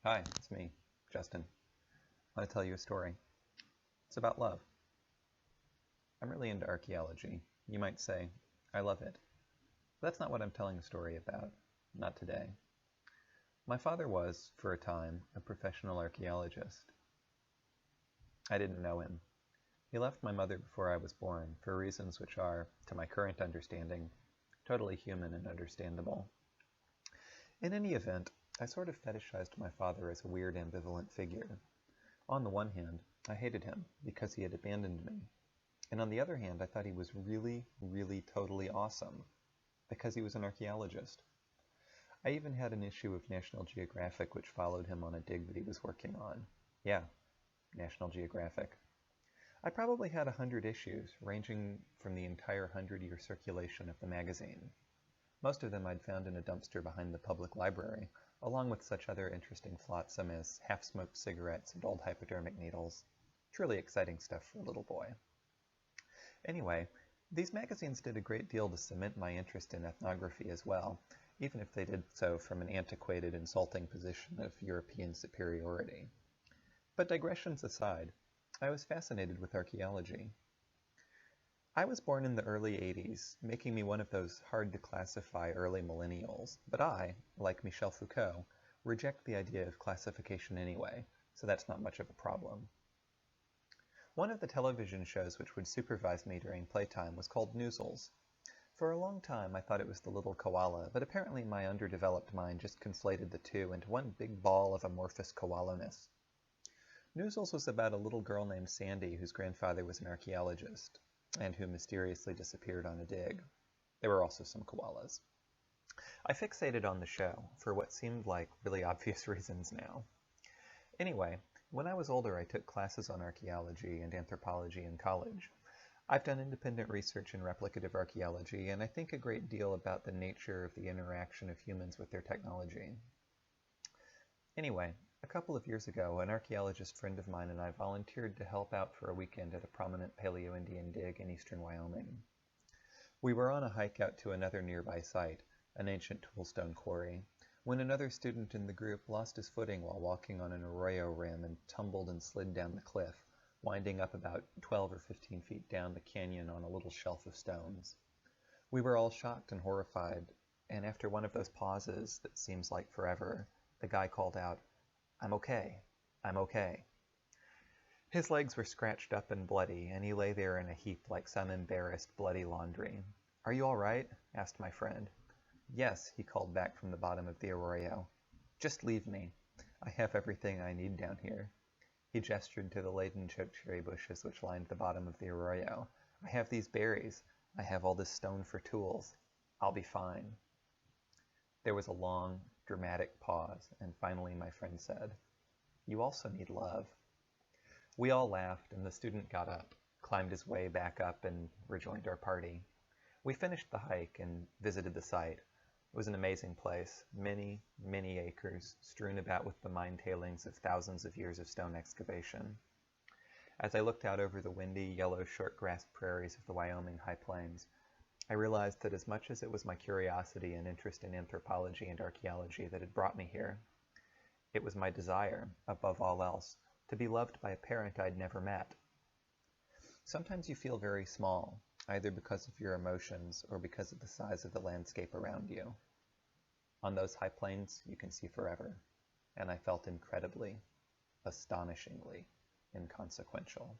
Hi, it's me, Justin. I want to tell you a story. It's about love. I'm really into archaeology. You might say, I love it. But that's not what I'm telling a story about. Not today. My father was, for a time, a professional archaeologist. I didn't know him. He left my mother before I was born, for reasons which are, to my current understanding, totally human and understandable. In any event, I sort of fetishized my father as a weird ambivalent figure. On the one hand, I hated him because he had abandoned me. And on the other hand, I thought he was really, really totally awesome because he was an archaeologist. I even had an issue of National Geographic which followed him on a dig that he was working on. Yeah, National Geographic. I probably had 100 issues, ranging from the entire 100-year circulation of the magazine. Most of them I'd found in a dumpster behind the public library, along with such other interesting flotsam as half-smoked cigarettes and old hypodermic needles. Truly exciting stuff for a little boy. Anyway, these magazines did a great deal to cement my interest in ethnography as well, even if they did so from an antiquated, insulting position of European superiority. But digressions aside, I was fascinated with archaeology. I was born in the early 80s, making me one of those hard-to-classify early millennials, but I, like Michel Foucault, reject the idea of classification anyway, so that's not much of a problem. One of the television shows which would supervise me during playtime was called Noozles. For a long time I thought it was the little koala, but apparently my underdeveloped mind just conflated the two into one big ball of amorphous koala-ness. Noozles was about a little girl named Sandy whose grandfather was an archaeologist, and who mysteriously disappeared on a dig. There were also some koalas. I fixated on the show, for what seemed like really obvious reasons now. Anyway, when I was older I took classes on archaeology and anthropology in college. I've done independent research in replicative archaeology, and I think a great deal about the nature of the interaction of humans with their technology. Anyway, a couple of years ago, an archaeologist friend of mine and I volunteered to help out for a weekend at a prominent Paleo-Indian dig in eastern Wyoming. We were on a hike out to another nearby site, an ancient toolstone quarry, when another student in the group lost his footing while walking on an arroyo rim and tumbled and slid down the cliff, winding up about 12 or 15 feet down the canyon on a little shelf of stones. We were all shocked and horrified, and after one of those pauses that seems like forever, the guy called out, "I'm okay. I'm okay." His legs were scratched up and bloody, and he lay there in a heap like some embarrassed, bloody laundry. "Are you all right?" asked my friend. "Yes," he called back from the bottom of the arroyo. "Just leave me. I have everything I need down here." He gestured to the laden chokecherry bushes which lined the bottom of the arroyo. "I have these berries. I have all this stone for tools. I'll be fine." There was a long, dramatic pause, and finally my friend said, "You also need love." We all laughed, and the student got up, climbed his way back up, and rejoined our party. We finished the hike and visited the site. It was an amazing place, many, many acres, strewn about with the mine tailings of thousands of years of stone excavation. As I looked out over the windy, yellow, short-grass prairies of the Wyoming high plains, I realized that as much as it was my curiosity and interest in anthropology and archaeology that had brought me here, it was my desire, above all else, to be loved by a parent I'd never met. Sometimes you feel very small, either because of your emotions or because of the size of the landscape around you. On those high plains, you can see forever, and I felt incredibly, astonishingly inconsequential.